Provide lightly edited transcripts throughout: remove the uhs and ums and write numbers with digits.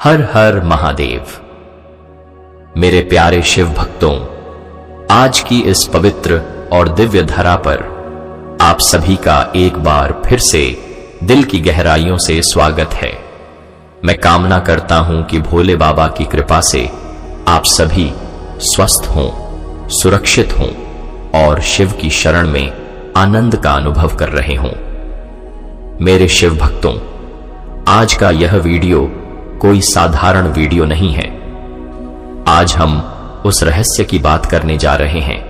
हर हर महादेव। मेरे प्यारे शिव भक्तों, आज की इस पवित्र और दिव्य धरा पर आप सभी का एक बार फिर से दिल की गहराइयों से स्वागत है। मैं कामना करता हूं कि भोले बाबा की कृपा से आप सभी स्वस्थ हों, सुरक्षित हों और शिव की शरण में आनंद का अनुभव कर रहे हों। मेरे शिव भक्तों, आज का यह वीडियो कोई साधारण वीडियो नहीं है। आज हम उस रहस्य की बात करने जा रहे हैं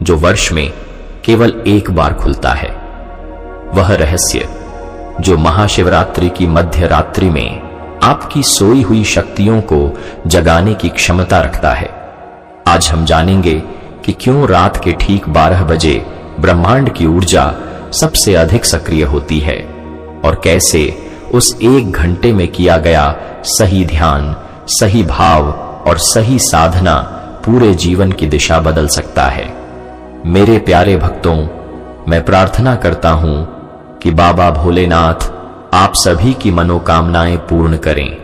जो वर्ष में केवल एक बार खुलता है। वह रहस्य जो महाशिवरात्रि की मध्य रात्रि में आपकी सोई हुई शक्तियों को जगाने की क्षमता रखता है। आज हम जानेंगे कि क्यों रात के ठीक 12 बजे ब्रह्मांड की ऊर्जा सबसे अधिक सक्रिय होती है और कैसे उस 1 घंटे में किया गया सही ध्यान, सही भाव और सही साधना पूरे जीवन की दिशा बदल सकता है। मेरे प्यारे भक्तों, मैं प्रार्थना करता हूं कि बाबा भोलेनाथ आप सभी की मनोकामनाएं पूर्ण करें,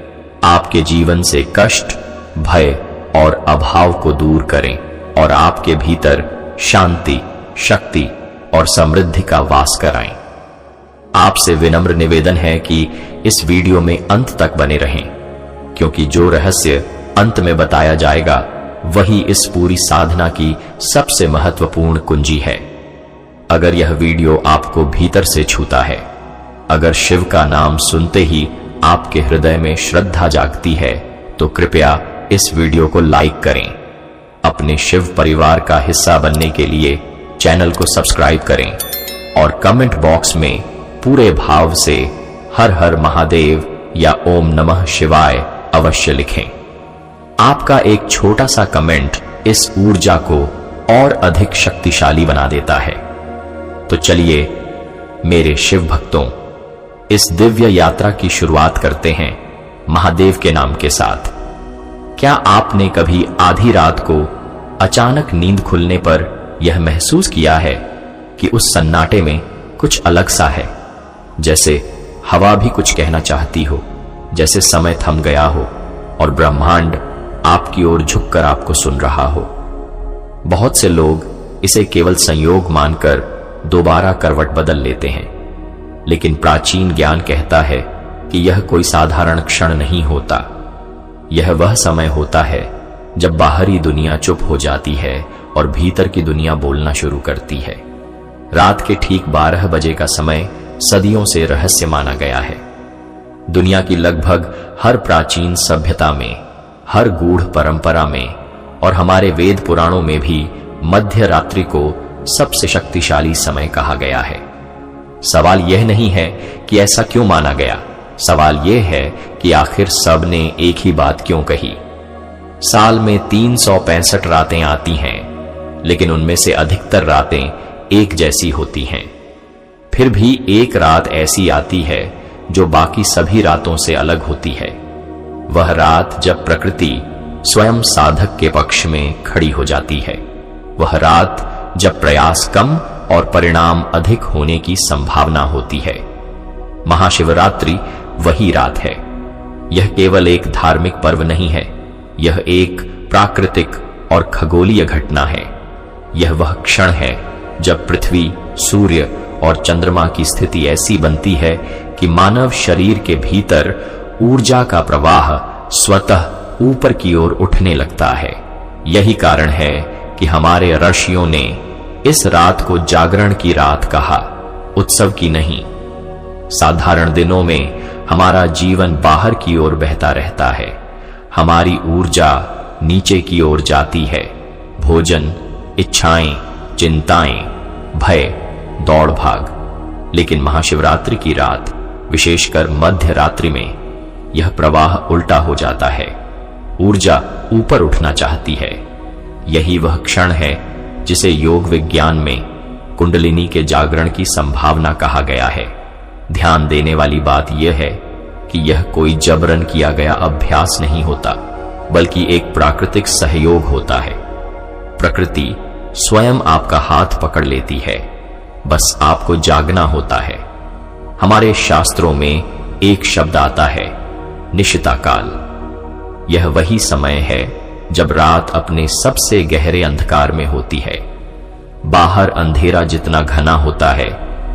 आपके जीवन से कष्ट, भय और अभाव को दूर करें और आपके भीतर शांति, शक्ति और समृद्धि का वास कराएं। आपसे विनम्र निवेदन है कि इस वीडियो में अंत तक बने रहें, क्योंकि जो रहस्य अंत में बताया जाएगा वही इस पूरी साधना की सबसे महत्वपूर्ण कुंजी है। अगर यह वीडियो आपको भीतर से छूता है, अगर शिव का नाम सुनते ही आपके हृदय में श्रद्धा जागती है, तो कृपया इस वीडियो को लाइक करें। अपने शिव परिवार का हिस्सा बनने के लिए चैनल को सब्सक्राइब करें और कमेंट बॉक्स में पूरे भाव से हर हर महादेव या ओम नमः शिवाय अवश्य लिखें। आपका एक छोटा सा कमेंट इस ऊर्जा को और अधिक शक्तिशाली बना देता है। तो चलिए मेरे शिव भक्तों, इस दिव्य यात्रा की शुरुआत करते हैं महादेव के नाम के साथ। क्या आपने कभी आधी रात को अचानक नींद खुलने पर यह महसूस किया है कि उस सन्नाटे में कुछ अलग सा है, जैसे हवा भी कुछ कहना चाहती हो, जैसे समय थम गया हो और ब्रह्मांड आपकी ओर झुककर आपको सुन रहा हो। बहुत से लोग इसे केवल संयोग मानकर दोबारा करवट बदल लेते हैं, लेकिन प्राचीन ज्ञान कहता है कि यह कोई साधारण क्षण नहीं होता। यह वह समय होता है जब बाहरी दुनिया चुप हो जाती है और भीतर की दुनिया बोलना शुरू करती है। रात के ठीक 12 बजे का समय सदियों से रहस्य माना गया है। दुनिया की लगभग हर प्राचीन सभ्यता में, हर गूढ़ परंपरा में और हमारे वेद पुराणों में भी मध्य रात्रि को सबसे शक्तिशाली समय कहा गया है। सवाल यह नहीं है कि ऐसा क्यों माना गया, सवाल यह है कि आखिर सब ने एक ही बात क्यों कही। साल में 365 रातें आती हैं, लेकिन उनमें से अधिकतर रातें एक जैसी होती हैं। फिर भी एक रात ऐसी आती है जो बाकी सभी रातों से अलग होती है। वह रात जब प्रकृति स्वयं साधक के पक्ष में खड़ी हो जाती है। वह रात जब प्रयास कम और परिणाम अधिक होने की संभावना होती है। महाशिवरात्रि वही रात है। यह केवल एक धार्मिक पर्व नहीं है, यह एक प्राकृतिक और खगोलीय घटना है। यह वह क्षण है जब पृथ्वी, सूर्य और चंद्रमा की स्थिति ऐसी बनती है कि मानव शरीर के भीतर ऊर्जा का प्रवाह स्वतः ऊपर की ओर उठने लगता है। यही कारण है कि हमारे ऋषियों ने इस रात को जागरण की रात कहा, उत्सव की नहीं। साधारण दिनों में हमारा जीवन बाहर की ओर बहता रहता है, हमारी ऊर्जा नीचे की ओर जाती है। भोजन, इच्छाएं, चिंताएं, भय, दौड़ भाग। लेकिन महाशिवरात्रि की रात, विशेषकर मध्य रात्रि में, यह प्रवाह उल्टा हो जाता है। ऊर्जा ऊपर उठना चाहती है। यही वह क्षण है जिसे योग विज्ञान में कुंडलिनी के जागरण की संभावना कहा गया है। ध्यान देने वाली बात यह है कि यह कोई जबरन किया गया अभ्यास नहीं होता, बल्कि एक प्राकृतिक सहयोग होता है। प्रकृति स्वयं आपका हाथ पकड़ लेती है, बस आपको जागना होता है। हमारे शास्त्रों में एक शब्द आता है, निशिता काल, यह वही समय है जब रात अपने सबसे गहरे अंधकार में होती है। बाहर अंधेरा जितना घना होता है,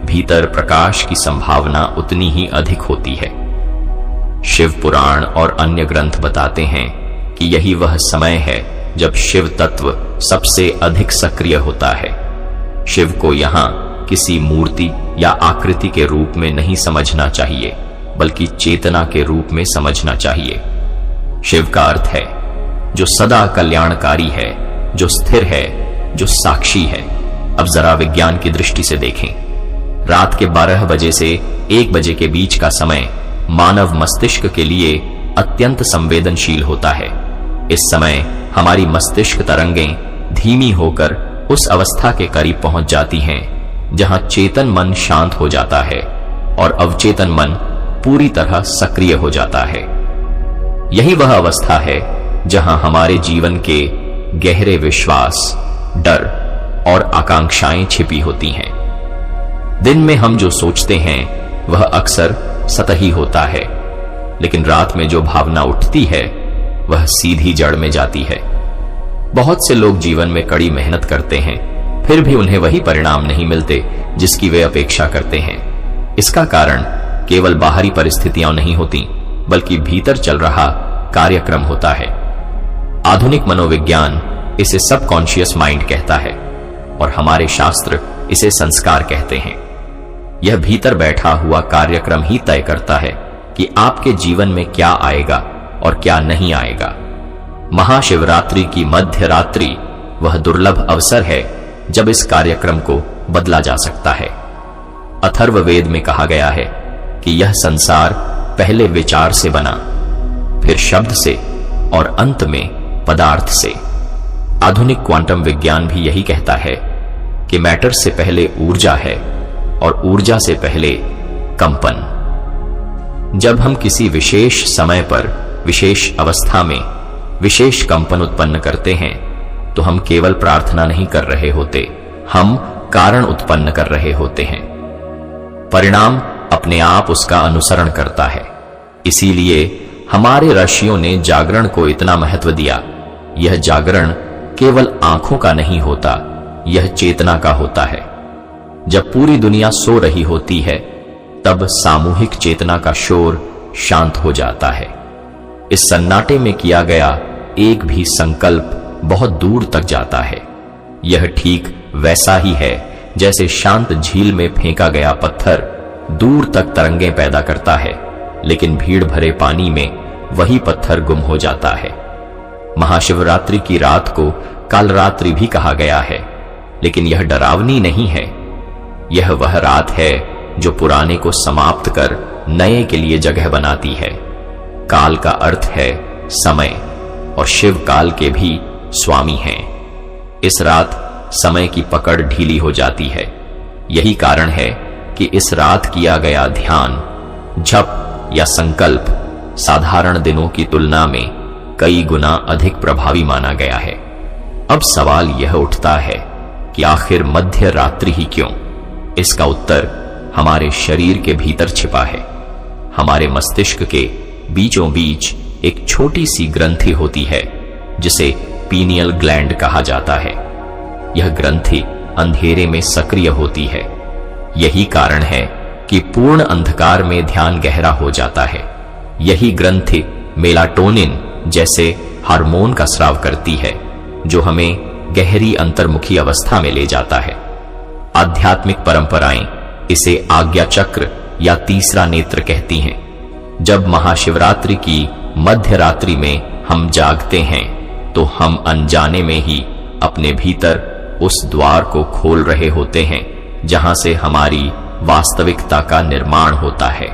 भीतर प्रकाश की संभावना उतनी ही अधिक होती है। शिव पुराण और अन्य ग्रंथ बताते हैं कि यही वह समय है जब शिव तत्व सबसे अधिक सक्रिय होता है। शिव को यहां किसी मूर्ति या आकृति के रूप में नहीं समझना चाहिए, बल्कि चेतना के रूप में समझना चाहिए। शिव का अर्थ है जो सदा कल्याणकारी है, जो स्थिर है, जो साक्षी है। अब जरा विज्ञान की दृष्टि से देखें। रात के 12 बजे से 1 बजे के बीच का समय मानव मस्तिष्क के लिए अत्यंत संवेदनशील होता है। इस समय हमारी मस्तिष्क तरंगें धीमी होकर उस अवस्था के करीब पहुंच जाती हैं जहां चेतन मन शांत हो जाता है और अवचेतन मन पूरी तरह सक्रिय हो जाता है। यही वह अवस्था है जहां हमारे जीवन के गहरे विश्वास, डर और आकांक्षाएं छिपी होती हैं। दिन में हम जो सोचते हैं वह अक्सर सतही होता है, लेकिन रात में जो भावना उठती है वह सीधी जड़ में जाती है। बहुत से लोग जीवन में कड़ी मेहनत करते हैं, फिर भी उन्हें वही परिणाम नहीं मिलते जिसकी वे अपेक्षा करते हैं। इसका कारण केवल बाहरी परिस्थितियां नहीं होती, बल्कि भीतर चल रहा कार्यक्रम होता है। आधुनिक मनोविज्ञान इसे सबकॉन्शियस माइंड कहता है और हमारे शास्त्र इसे संस्कार कहते हैं। यह भीतर बैठा हुआ कार्यक्रम ही तय करता है कि आपके जीवन में क्या आएगा और क्या नहीं आएगा। महाशिवरात्रि की मध्य रात्रि वह दुर्लभ अवसर है जब इस कार्यक्रम को बदला जा सकता है। अथर्ववेद में कहा गया है कि यह संसार पहले विचार से बना, फिर शब्द से और अंत में पदार्थ से। आधुनिक क्वांटम विज्ञान भी यही कहता है कि मैटर से पहले ऊर्जा है और ऊर्जा से पहले कंपन। जब हम किसी विशेष समय पर, विशेष अवस्था में विशेष कंपन उत्पन्न करते हैं तो हम केवल प्रार्थना नहीं कर रहे होते, हम कारण उत्पन्न कर रहे होते हैं। परिणाम अपने आप उसका अनुसरण करता है। इसीलिए हमारे ऋषियों ने जागरण को इतना महत्व दिया। यह जागरण केवल आंखों का नहीं होता, यह चेतना का होता है। जब पूरी दुनिया सो रही होती है तब सामूहिक चेतना का शोर शांत हो जाता है। इस सन्नाटे में किया गया एक भी संकल्प बहुत दूर तक जाता है। यह ठीक वैसा ही है जैसे शांत झील में फेंका गया पत्थर दूर तक तरंगें पैदा करता है, लेकिन भीड़ भरे पानी में वही पत्थर गुम हो जाता है। महाशिवरात्रि की रात को कालरात्रि भी कहा गया है, लेकिन यह डरावनी नहीं है। यह वह रात है जो पुराने को समाप्त कर नए के लिए जगह बनाती है। काल का अर्थ है समय, और शिव काल के भी स्वामी हैं। इस रात समय की पकड़ ढीली हो जाती है। यही कारण है कि इस रात किया गया ध्यान, जप या संकल्प साधारण दिनों की तुलना में कई गुना अधिक प्रभावी माना गया है। अब सवाल यह उठता है कि आखिर मध्य रात्रि ही क्यों? इसका उत्तर हमारे शरीर के भीतर छिपा है। हमारे मस्तिष्क के बीचों बीच एक छोटी सी ग्रंथि होती है जिसे पीनियल ग्लैंड कहा जाता है। यह ग्रंथि अंधेरे में सक्रिय होती है। यही कारण है कि पूर्ण अंधकार में ध्यान गहरा हो जाता है। यही ग्रंथि मेलाटोनिन जैसे हार्मोन का स्राव करती है, जो हमें गहरी अंतर्मुखी अवस्था में ले जाता है। आध्यात्मिक परंपराएं इसे आज्ञा चक्र या तीसरा नेत्र कहती हैं। जब महाशिवरात्रि की मध्य रात्रि में हम जागते हैं तो हम अनजाने में ही अपने भीतर उस द्वार को खोल रहे होते हैं जहां से हमारी वास्तविकता का निर्माण होता है।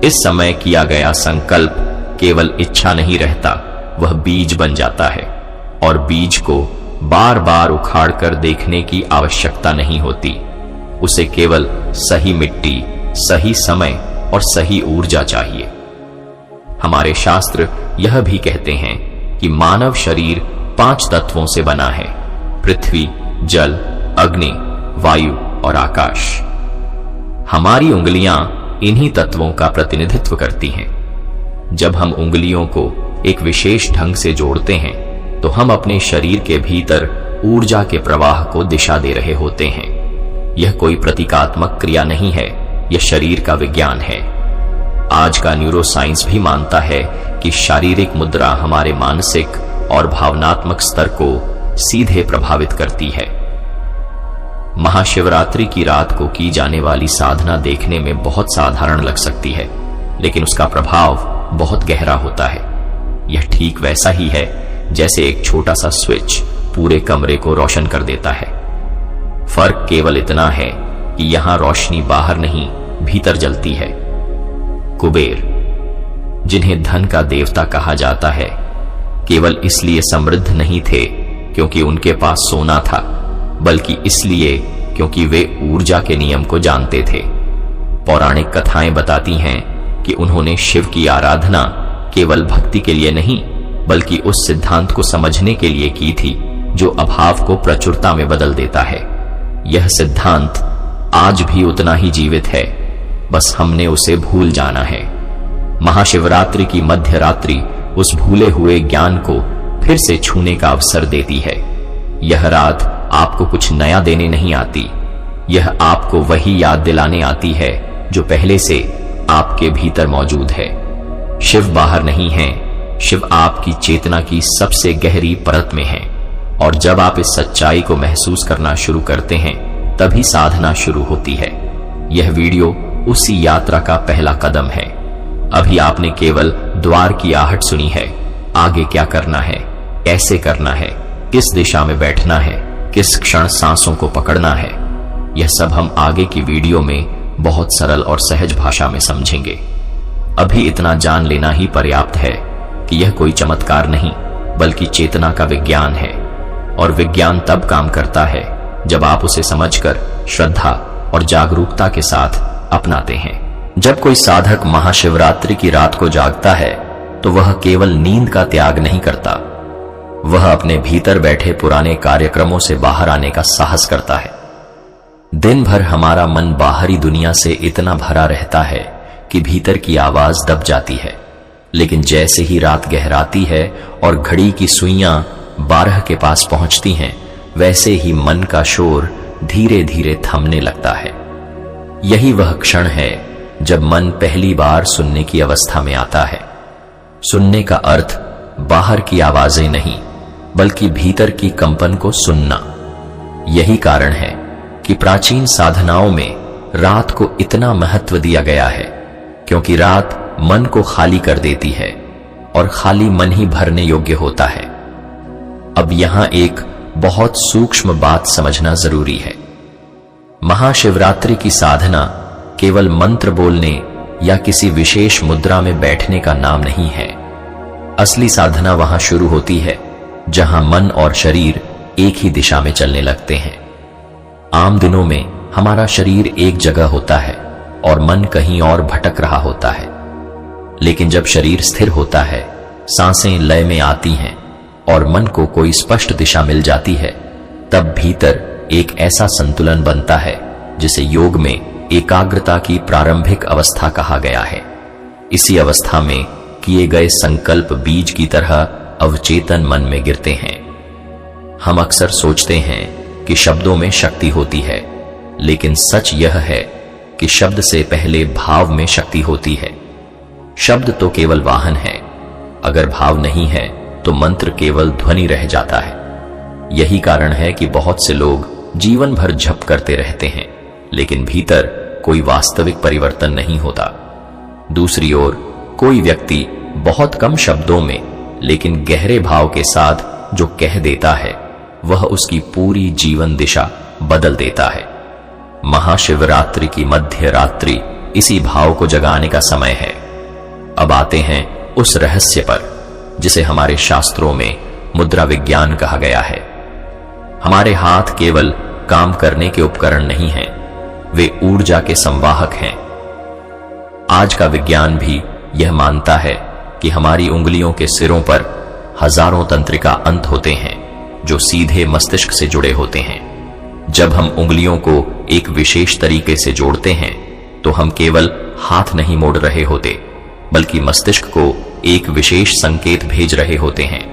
इस समय किया गया संकल्प केवल इच्छा नहीं रहता, वह बीज बन जाता है, और बीज को बार बार उखाड़ कर देखने की आवश्यकता नहीं होती। उसे केवल सही मिट्टी, सही समय और सही ऊर्जा चाहिए। हमारे शास्त्र यह भी कहते हैं कि मानव शरीर 5 तत्वों से बना है: पृथ्वी, जल, अग्नि, वायु और आकाश। हमारी उंगलियां इन्हीं तत्वों का प्रतिनिधित्व करती हैं। जब हम उंगलियों को एक विशेष ढंग से जोड़ते हैं तो हम अपने शरीर के भीतर ऊर्जा के प्रवाह को दिशा दे रहे होते हैं। यह कोई प्रतीकात्मक क्रिया नहीं है, यह शरीर का विज्ञान है। आज का न्यूरोसाइंस भी मानता है कि शारीरिक मुद्रा हमारे मानसिक और भावनात्मक स्तर को सीधे प्रभावित करती है। महाशिवरात्रि की रात को की जाने वाली साधना देखने में बहुत साधारण लग सकती है, लेकिन उसका प्रभाव बहुत गहरा होता है। यह ठीक वैसा ही है जैसे एक छोटा सा स्विच पूरे कमरे को रोशन कर देता है। फर्क केवल इतना है कि यहां रोशनी बाहर नहीं, भीतर जलती है। कुबेर, जिन्हें धन का देवता कहा जाता है, केवल इसलिए समृद्ध नहीं थे क्योंकि उनके पास सोना था, बल्कि इसलिए क्योंकि वे ऊर्जा के नियम को जानते थे। पौराणिक कथाएं बताती हैं कि उन्होंने शिव की आराधना केवल भक्ति के लिए नहीं, बल्कि उस सिद्धांत को समझने के लिए की थी जो अभाव को प्रचुरता में बदल देता है। यह सिद्धांत आज भी उतना ही जीवित है, बस हमने उसे भूल जाना है। महाशिवरात्रि की मध्य रात्रि उस भूले हुए ज्ञान को फिर से छूने का अवसर देती है। यह रात आपको कुछ नया देने नहीं आती, यह आपको वही याद दिलाने आती है जो पहले से आपके भीतर मौजूद है। शिव बाहर नहीं है, शिव आपकी चेतना की सबसे गहरी परत में है। और जब आप इस सच्चाई को महसूस करना शुरू करते हैं, तभी साधना शुरू होती है। यह वीडियो उसी यात्रा का पहला कदम है। अभी आपने केवल द्वार की आहट सुनी है। आगे क्या करना है, कैसे करना है, किस दिशा में बैठना है, किस क्षण सांसों को पकड़ना है, यह सब हम आगे की वीडियो में बहुत सरल और सहज भाषा में समझेंगे। अभी इतना जान लेना ही पर्याप्त है कि यह कोई चमत्कार नहीं, बल्कि चेतना का विज्ञान है। और विज्ञान तब काम करता है जब आप उसे समझकर श्रद्धा और जागरूकता के साथ अपनाते हैं। जब कोई साधक महाशिवरात्रि की रात को जागता है तो वह केवल नींद का त्याग नहीं करता, वह अपने भीतर बैठे पुराने कार्यक्रमों से बाहर आने का साहस करता है। दिन भर हमारा मन बाहरी दुनिया से इतना भरा रहता है कि भीतर की आवाज दब जाती है, लेकिन जैसे ही रात गहराती है और घड़ी की सुइयां 12 के पास पहुंचती हैं, वैसे ही मन का शोर धीरे धीरे थमने लगता है। यही वह क्षण है जब मन पहली बार सुनने की अवस्था में आता है। सुनने का अर्थ बाहर की आवाजें नहीं, बल्कि भीतर की कंपन को सुनना। यही कारण है कि प्राचीन साधनाओं में रात को इतना महत्व दिया गया है, क्योंकि रात मन को खाली कर देती है और खाली मन ही भरने योग्य होता है। अब यहां एक बहुत सूक्ष्म बात समझना जरूरी है। महाशिवरात्रि की साधना केवल मंत्र बोलने या किसी विशेष मुद्रा में बैठने का नाम नहीं है। असली साधना वहां शुरू होती है जहां मन और शरीर एक ही दिशा में चलने लगते हैं। आम दिनों में हमारा शरीर एक जगह होता है और मन कहीं और भटक रहा होता है, लेकिन जब शरीर स्थिर होता है, सांसें लय में आती हैं और मन को कोई स्पष्ट दिशा मिल जाती है, तब भीतर एक ऐसा संतुलन बनता है जिसे योग में एकाग्रता की प्रारंभिक अवस्था कहा गया है। इसी अवस्था में किए गए संकल्प बीज की तरह अवचेतन मन में गिरते हैं। हम अक्सर सोचते हैं कि शब्दों में शक्ति होती है, लेकिन सच यह है कि शब्द से पहले भाव में शक्ति होती है। शब्द तो केवल वाहन है, अगर भाव नहीं है तो मंत्र केवल ध्वनि रह जाता है। यही कारण है कि बहुत से लोग जीवन भर जप करते रहते हैं, लेकिन भीतर कोई वास्तविक परिवर्तन नहीं होता। दूसरी ओर कोई व्यक्ति बहुत कम शब्दों में लेकिन गहरे भाव के साथ जो कह देता है, वह उसकी पूरी जीवन दिशा बदल देता है। महाशिवरात्रि की मध्य रात्रि इसी भाव को जगाने का समय है। अब आते हैं उस रहस्य पर जिसे हमारे शास्त्रों में मुद्रा विज्ञान कहा गया है। हमारे हाथ केवल काम करने के उपकरण नहीं हैं, वे ऊर्जा के संवाहक हैं। आज का विज्ञान भी यह मानता है कि हमारी उंगलियों के सिरों पर हजारों तंत्रिका अंत होते हैं जो सीधे मस्तिष्क से जुड़े होते हैं। जब हम उंगलियों को एक विशेष तरीके से जोड़ते हैं तो हम केवल हाथ नहीं मोड़ रहे होते, बल्कि मस्तिष्क को एक विशेष संकेत भेज रहे होते हैं।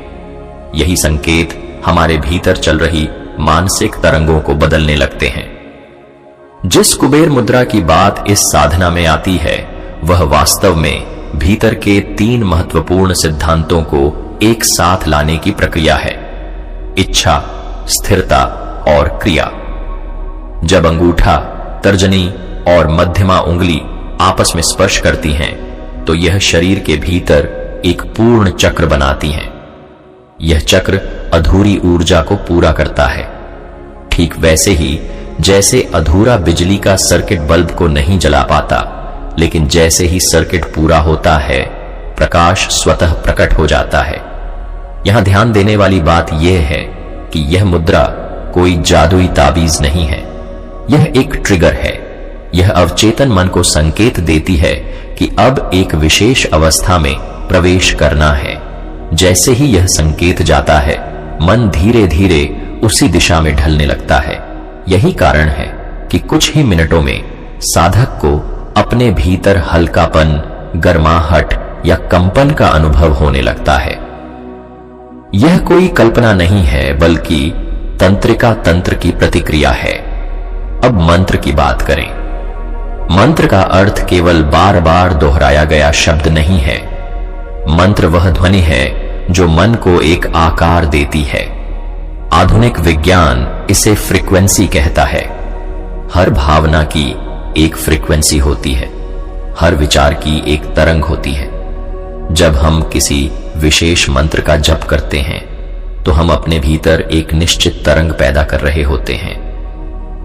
यही संकेत हमारे भीतर चल रही मानसिक तरंगों को बदलने लगते हैं। जिस कुबेर मुद्रा की बात इस साधना में आती है, वह वास्तव में भीतर के 3 महत्वपूर्ण सिद्धांतों को एक साथ लाने की प्रक्रिया है: इच्छा, स्थिरता और क्रिया। जब अंगूठा, तर्जनी और मध्यमा उंगली आपस में स्पर्श करती हैं, तो यह शरीर के भीतर एक पूर्ण चक्र बनाती हैं। यह चक्र अधूरी ऊर्जा को पूरा करता है। ठीक वैसे ही जैसे अधूरा बिजली का सर्किट बल्ब को नहीं जला पाता, लेकिन जैसे ही सर्किट पूरा होता है, प्रकाश स्वतः प्रकट हो जाता है। यहां ध्यान देने वाली बात यह है कि यह मुद्रा कोई जादुई ताबीज नहीं है। यह एक ट्रिगर है। यह अवचेतन मन को संकेत देती है कि अब एक विशेष अवस्था में प्रवेश करना है। जैसे ही यह संकेत जाता है, मन धीरे धीरे उसी दिशा में ढलने लगता है। यही कारण है कि कुछ ही मिनटों में साधक को अपने भीतर हल्कापन, गर्माहट या कंपन का अनुभव होने लगता है। यह कोई कल्पना नहीं है, बल्कि तंत्रिका तंत्र की प्रतिक्रिया है। अब मंत्र की बात करें। मंत्र का अर्थ केवल बार बार दोहराया गया शब्द नहीं है। मंत्र वह ध्वनि है जो मन को एक आकार देती है। आधुनिक विज्ञान इसे फ्रीक्वेंसी कहता है। हर भावना की एक फ्रीक्वेंसी होती है, हर विचार की एक तरंग होती है। जब हम किसी विशेष मंत्र का जप करते हैं, तो हम अपने भीतर एक निश्चित तरंग पैदा कर रहे होते हैं।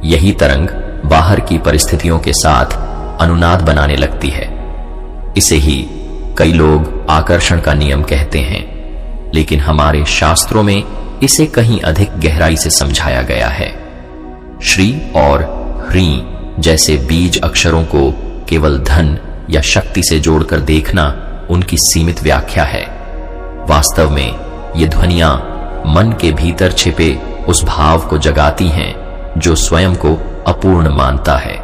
यही तरंग बाहर की परिस्थितियों के साथ अनुनाद बनाने लगती है। इसे ही कई लोग आकर्षण का नियम कहते हैं, लेकिन हमारे शास्त्रों में इसे कहीं अधिक गहराई से समझाया गया है। श्री और ह्री जैसे बीज अक्षरों को केवल धन या शक्ति से जोड़कर देखना उनकी सीमित व्याख्या है। वास्तव में ये ध्वनियां मन के भीतर छिपे उस भाव को जगाती हैं जो स्वयं को अपूर्ण मानता है।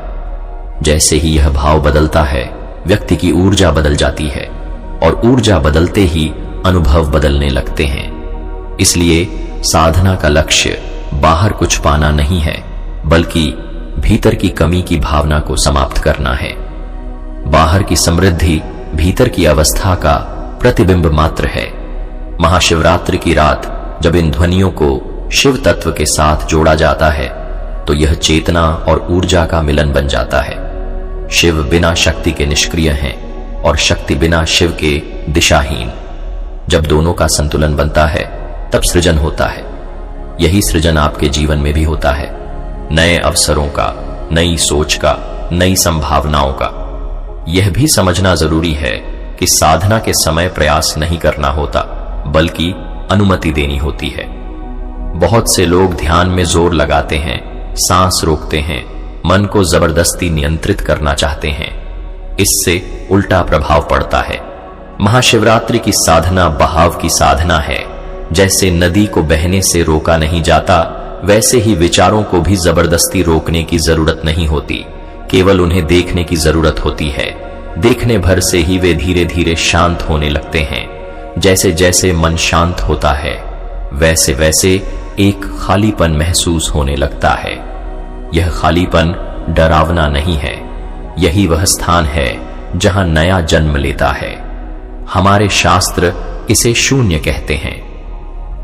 जैसे ही यह भाव बदलता है, व्यक्ति की ऊर्जा बदल जाती है, और ऊर्जा बदलते ही अनुभव बदलने लगते हैं। इसलिए साधना का लक्ष्य बाहर कुछ पाना नहीं है, बल्कि भीतर की कमी की भावना को समाप्त करना है। बाहर की समृद्धि भीतर की अवस्था का प्रतिबिंब मात्र है। महाशिवरात्रि की रात जब इन ध्वनियों को शिव तत्व के साथ जोड़ा जाता है, तो यह चेतना और ऊर्जा का मिलन बन जाता है। शिव बिना शक्ति के निष्क्रिय हैं और शक्ति बिना शिव के दिशाहीन। जब दोनों का संतुलन बनता है, तब सृजन होता है। यही सृजन आपके जीवन में भी होता है, नए अवसरों का, नई सोच का, नई संभावनाओं का। यह भी समझना जरूरी है कि साधना के समय प्रयास नहीं करना होता, बल्कि अनुमति देनी होती है। बहुत से लोग ध्यान में जोर लगाते हैं, सांस रोकते हैं, मन को जबरदस्ती नियंत्रित करना चाहते हैं। इससे उल्टा प्रभाव पड़ता है। महाशिवरात्रि की साधना बहाव की साधना है। जैसे नदी को बहने से रोका नहीं जाता, वैसे ही विचारों को भी जबरदस्ती रोकने की जरूरत नहीं होती, केवल उन्हें देखने की जरूरत होती है। देखने भर से ही वे धीरे धीरे शांत होने लगते हैं। जैसे जैसे मन शांत होता है, वैसे वैसे एक खालीपन महसूस होने लगता है। यह खालीपन डरावना नहीं है। यही वह स्थान है जहां नया जन्म लेता है। हमारे शास्त्र इसे शून्य कहते हैं।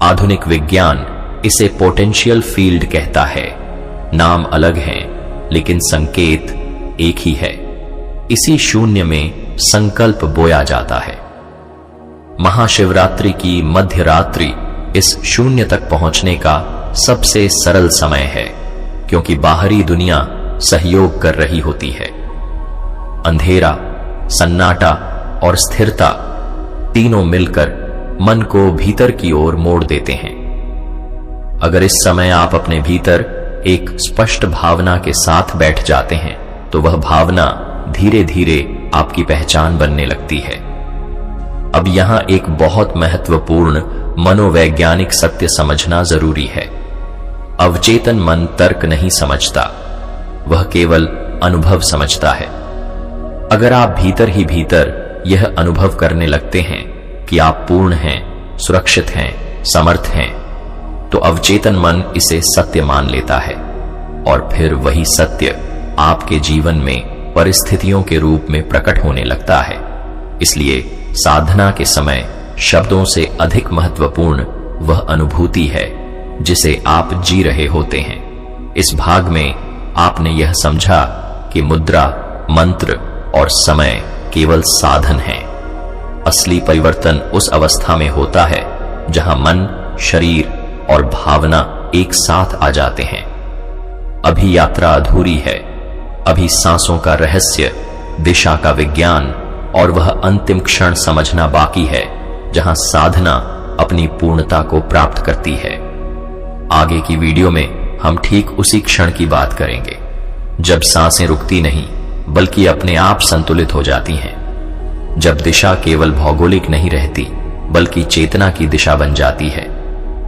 आधुनिक विज्ञान इसे पोटेंशियल फील्ड कहता है। नाम अलग हैं, लेकिन संकेत एक ही है। इसी शून्य में संकल्प बोया जाता है। महाशिवरात्रि की मध्य रात्रि इस शून्य तक पहुंचने का सबसे सरल समय है, क्योंकि बाहरी दुनिया सहयोग कर रही होती है। अंधेरा, सन्नाटा और स्थिरता तीनों मिलकर मन को भीतर की ओर मोड़ देते हैं। अगर इस समय आप अपने भीतर एक स्पष्ट भावना के साथ बैठ जाते हैं, तो वह भावना धीरे धीरे आपकी पहचान बनने लगती है। अब यहां एक बहुत महत्वपूर्ण मनोवैज्ञानिक सत्य समझना जरूरी है। अवचेतन मन तर्क नहीं समझता, वह केवल अनुभव समझता है। अगर आप भीतर ही भीतर यह अनुभव करने लगते हैं कि आप पूर्ण हैं, सुरक्षित हैं, समर्थ हैं, तो अवचेतन मन इसे सत्य मान लेता है और फिर वही सत्य आपके जीवन में परिस्थितियों के रूप में प्रकट होने लगता है। इसलिए साधना के समय शब्दों से अधिक महत्वपूर्ण वह अनुभूति है जिसे आप जी रहे होते हैं। इस भाग में आपने यह समझा कि मुद्रा, मंत्र और समय केवल साधन हैं। असली परिवर्तन उस अवस्था में होता है जहां मन, शरीर और भावना एक साथ आ जाते हैं। अभी यात्रा अधूरी है, अभी सांसों का रहस्य, दिशा का विज्ञान और वह अंतिम क्षण समझना बाकी है जहां साधना अपनी पूर्णता को प्राप्त करती है। आगे की वीडियो में हम ठीक उसी क्षण की बात करेंगे जब सांसें रुकती नहीं बल्कि अपने आप संतुलित हो जाती हैं, जब दिशा केवल भौगोलिक नहीं रहती बल्कि चेतना की दिशा बन जाती है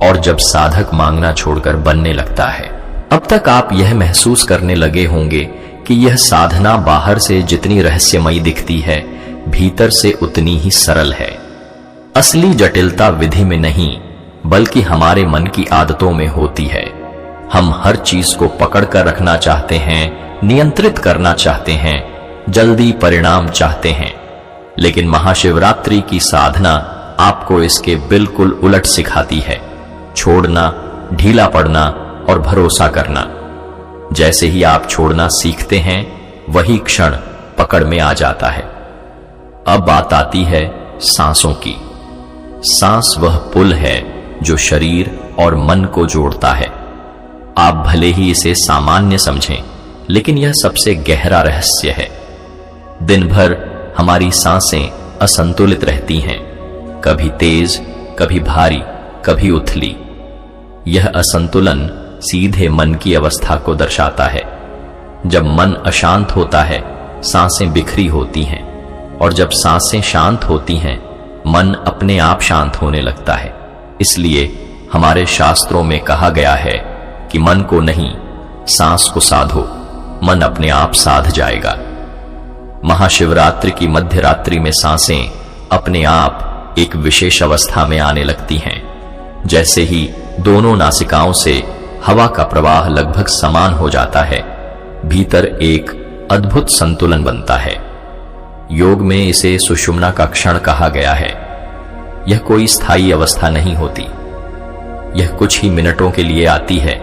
और जब साधक मांगना छोड़कर बनने लगता है। अब तक आप यह महसूस करने लगे होंगे कि यह साधना बाहर से जितनी रहस्यमयी दिखती है, भीतर से उतनी ही सरल है। असली जटिलता विधि में नहीं बल्कि हमारे मन की आदतों में होती है। हम हर चीज को पकड़कर रखना चाहते हैं, नियंत्रित करना चाहते हैं, जल्दी परिणाम चाहते हैं, लेकिन महाशिवरात्रि की साधना आपको इसके बिल्कुल उलट सिखाती है। छोड़ना, ढीला पड़ना और भरोसा करना। जैसे ही आप छोड़ना सीखते हैं, वही क्षण पकड़ में आ जाता है। अब बात आती है सांसों की। सांस वह पुल है जो शरीर और मन को जोड़ता है। आप भले ही इसे सामान्य समझें, लेकिन यह सबसे गहरा रहस्य है। दिन भर हमारी सांसें असंतुलित रहती हैं, कभी तेज, कभी भारी, कभी उथली। यह असंतुलन सीधे मन की अवस्था को दर्शाता है। जब मन अशांत होता है, सांसें बिखरी होती हैं, और जब सांसें शांत होती हैं, मन अपने आप शांत होने लगता है। इसलिए हमारे शास्त्रों में कहा गया है कि मन को नहीं, सांस को साधो, मन अपने आप साध जाएगा। महाशिवरात्रि की मध्य रात्रि में सांसें अपने आप एक विशेष अवस्था में आने लगती हैं। जैसे ही दोनों नासिकाओं से हवा का प्रवाह लगभग समान हो जाता है, भीतर एक अद्भुत संतुलन बनता है। योग में इसे सुषुम्ना का क्षण कहा गया है। यह कोई स्थायी अवस्था नहीं होती, यह कुछ ही मिनटों के लिए आती है,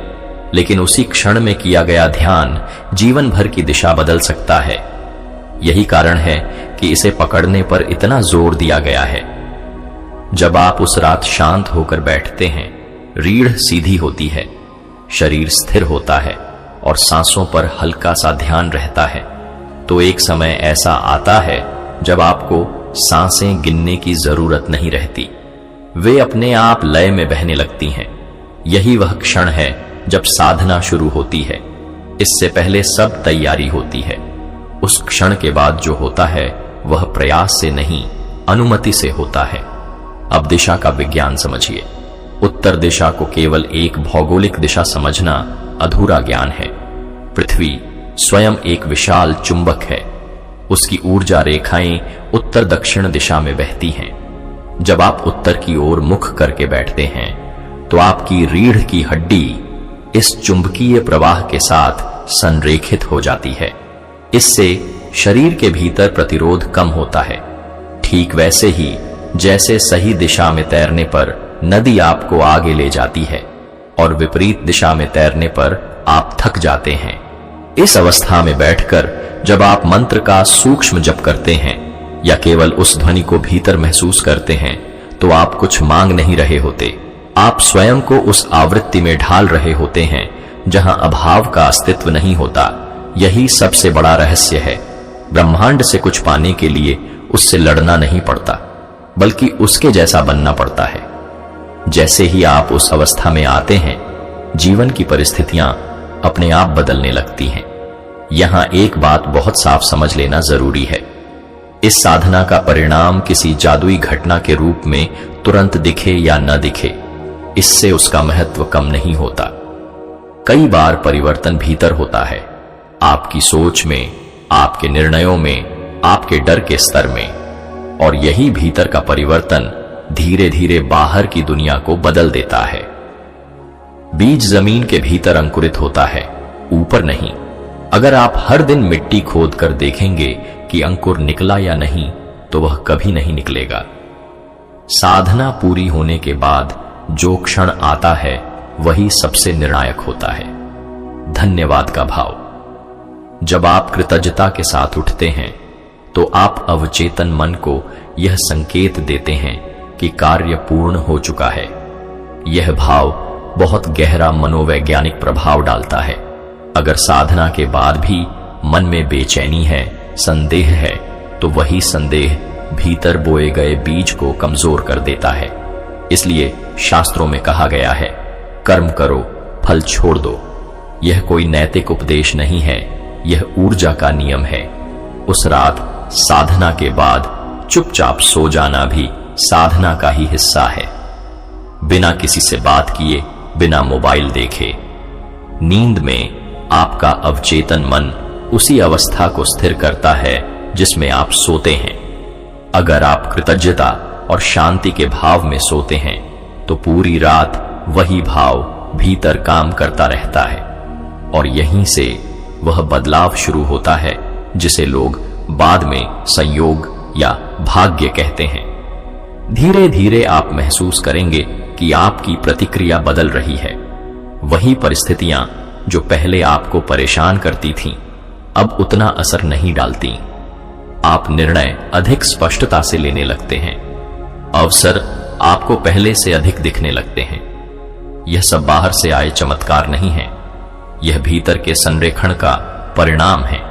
लेकिन उसी क्षण में किया गया ध्यान जीवन भर की दिशा बदल सकता है। यही कारण है कि इसे पकड़ने पर इतना जोर दिया गया है। जब आप उस रात शांत होकर बैठते हैं, रीढ़ सीधी होती है, शरीर स्थिर होता है और सांसों पर हल्का सा ध्यान रहता है, तो एक समय ऐसा आता है जब आपको सांसें गिनने की जरूरत नहीं रहती। वे अपने आप लय में बहने लगती हैं। यही वह क्षण है जब साधना शुरू होती है। इससे पहले सब तैयारी होती है। उस क्षण के बाद जो होता है वह प्रयास से नहीं, अनुमति से होता है। अब दिशा का विज्ञान समझिए। उत्तर दिशा को केवल एक भौगोलिक दिशा समझना अधूरा ज्ञान है। पृथ्वी स्वयं एक विशाल चुंबक है। उसकी ऊर्जा रेखाएं उत्तर दक्षिण दिशा में बहती हैं। जब आप उत्तर की ओर मुख करके बैठते हैं, तो आपकी रीढ़ की हड्डी इस चुंबकीय प्रवाह के साथ संरेखित हो जाती है। इससे शरीर के भीतर प्रतिरोध कम होता है। ठीक वैसे ही जैसे सही दिशा में तैरने पर नदी आपको आगे ले जाती है और विपरीत दिशा में तैरने पर आप थक जाते हैं। इस अवस्था में बैठकर जब आप मंत्र का सूक्ष्म जप करते हैं या केवल उस ध्वनि को भीतर महसूस करते हैं, तो आप कुछ मांग नहीं रहे होते। आप स्वयं को उस आवृत्ति में ढाल रहे होते हैं जहां अभाव का अस्तित्व नहीं होता। यही सबसे बड़ा रहस्य है। ब्रह्मांड से कुछ पाने के लिए उससे लड़ना नहीं पड़ता, बल्कि उसके जैसा बनना पड़ता है। जैसे ही आप उस अवस्था में आते हैं, जीवन की परिस्थितियां अपने आप बदलने लगती हैं। यहां एक बात बहुत साफ समझ लेना जरूरी है। इस साधना का परिणाम किसी जादुई घटना के रूप में तुरंत दिखे या न दिखे, इससे उसका महत्व कम नहीं होता। कई बार परिवर्तन भीतर होता है, आपकी सोच में, आपके निर्णयों में, आपके डर के स्तर में। और यही भीतर का परिवर्तन धीरे धीरे बाहर की दुनिया को बदल देता है। बीज जमीन के भीतर अंकुरित होता है, ऊपर नहीं। अगर आप हर दिन मिट्टी खोद कर देखेंगे कि अंकुर निकला या नहीं, तो वह कभी नहीं निकलेगा। साधना पूरी होने के बाद जो क्षण आता है वही सबसे निर्णायक होता है, धन्यवाद का भाव। जब आप कृतज्ञता के साथ उठते हैं तो आप अवचेतन मन को यह संकेत देते हैं कि कार्य पूर्ण हो चुका है। यह भाव बहुत गहरा मनोवैज्ञानिक प्रभाव डालता है। अगर साधना के बाद भी मन में बेचैनी है, संदेह है, तो वही संदेह भीतर बोए गए बीज को कमजोर कर देता है। इसलिए शास्त्रों में कहा गया है, कर्म करो, फल छोड़ दो। यह कोई नैतिक उपदेश नहीं है, यह ऊर्जा का नियम है। उस रात साधना के बाद चुपचाप सो जाना भी साधना का ही हिस्सा है। बिना किसी से बात किए, बिना मोबाइल देखे। नींद में आपका अवचेतन मन उसी अवस्था को स्थिर करता है जिसमें आप सोते हैं। अगर आप कृतज्ञता और शांति के भाव में सोते हैं तो पूरी रात वही भाव भीतर काम करता रहता है और यहीं से वह बदलाव शुरू होता है जिसे लोग बाद में संयोग या भाग्य कहते हैं। धीरे धीरे आप महसूस करेंगे कि आपकी प्रतिक्रिया बदल रही है। वही परिस्थितियां जो पहले आपको परेशान करती थीं, अब उतना असर नहीं डालती। आप निर्णय अधिक स्पष्टता से लेने लगते हैं। अवसर आपको पहले से अधिक दिखने लगते हैं। यह सब बाहर से आए चमत्कार नहीं है, यह भीतर के संरेखण का परिणाम है।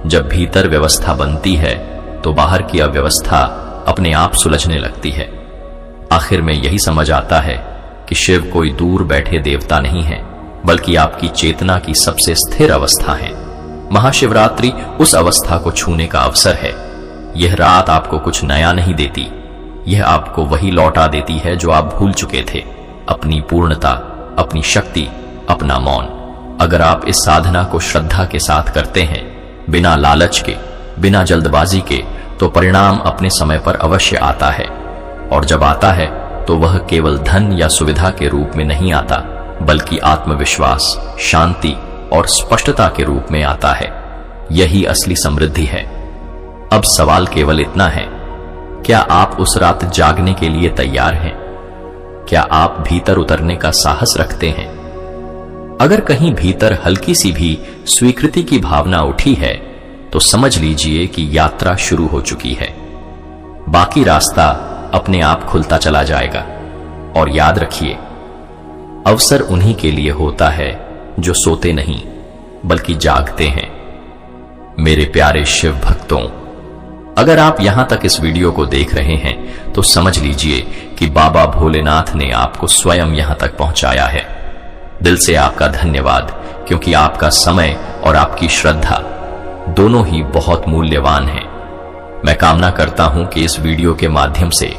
जब भीतर व्यवस्था बनती है तो बाहर की अव्यवस्था अपने आप सुलझने लगती है। आखिर में यही समझ आता है कि शिव कोई दूर बैठे देवता नहीं है, बल्कि आपकी चेतना की सबसे स्थिर अवस्था है। महाशिवरात्रि उस अवस्था को छूने का अवसर है। यह रात आपको कुछ नया नहीं देती, यह आपको वही लौटा देती है जो आप भूल चुके थे, अपनी पूर्णता, अपनी शक्ति, अपना मौन। अगर आप इस साधना को श्रद्धा के साथ करते हैं, बिना लालच के, बिना जल्दबाजी के, तो परिणाम अपने समय पर अवश्य आता है। और जब आता है तो वह केवल धन या सुविधा के रूप में नहीं आता, बल्कि आत्मविश्वास, शांति और स्पष्टता के रूप में आता है। यही असली समृद्धि है। अब सवाल केवल इतना है, क्या आप उस रात जागने के लिए तैयार हैं? क्या आप भीतर उतरने का साहस रखते हैं? अगर कहीं भीतर हल्की सी भी स्वीकृति की भावना उठी है तो समझ लीजिए कि यात्रा शुरू हो चुकी है। बाकी रास्ता अपने आप खुलता चला जाएगा। और याद रखिए, अवसर उन्हीं के लिए होता है जो सोते नहीं बल्कि जागते हैं। मेरे प्यारे शिव भक्तों, अगर आप यहां तक इस वीडियो को देख रहे हैं तो समझ लीजिए कि बाबा भोलेनाथ ने आपको स्वयं यहां तक पहुंचाया है। दिल से आपका धन्यवाद, क्योंकि आपका समय और आपकी श्रद्धा दोनों ही बहुत मूल्यवान हैं। मैं कामना करता हूं कि इस वीडियो के माध्यम से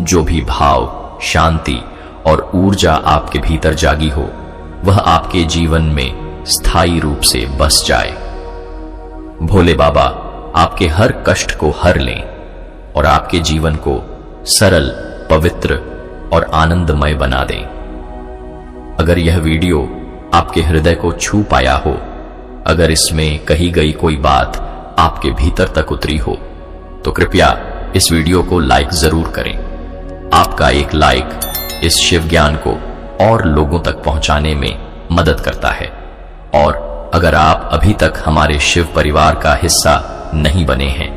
जो भी भाव, शांति और ऊर्जा आपके भीतर जागी हो, वह आपके जीवन में स्थायी रूप से बस जाए। भोले बाबा आपके हर कष्ट को हर लें और आपके जीवन को सरल, पवित्र और आनंदमय बना दें। अगर यह वीडियो आपके हृदय को छू पाया हो, अगर इसमें कही गई कोई बात आपके भीतर तक उतरी हो, तो कृपया इस वीडियो को लाइक जरूर करें। आपका एक लाइक इस शिव ज्ञान को और लोगों तक पहुंचाने में मदद करता है। और अगर आप अभी तक हमारे शिव परिवार का हिस्सा नहीं बने हैं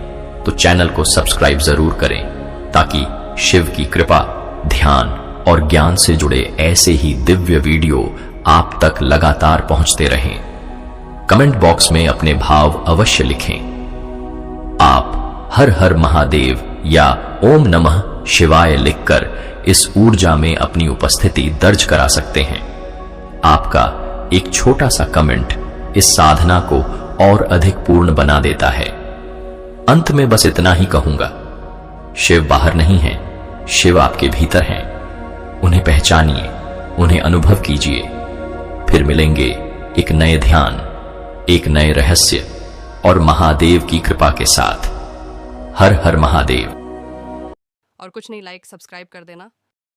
तो चैनल को सब्सक्राइब जरूर करें, ताकि शिव की कृपा, ध्यान और ज्ञान से जुड़े ऐसे ही दिव्य वीडियो आप तक लगातार पहुंचते रहें। कमेंट बॉक्स में अपने भाव अवश्य लिखें। आप हर हर महादेव या ओम नमः शिवाय लिखकर इस ऊर्जा में अपनी उपस्थिति दर्ज करा सकते हैं। आपका एक छोटा सा कमेंट इस साधना को और अधिक पूर्ण बना देता है। अंत में बस इतना ही कहूंगा, शिव बाहर नहीं है, शिव आपके भीतर हैं। उन्हें पहचानिए, उन्हें अनुभव कीजिए। फिर मिलेंगे एक नए ध्यान, एक नए रहस्य और महादेव की कृपा के साथ। हर हर महादेव। और कुछ नहीं, लाइक सब्सक्राइब कर देना।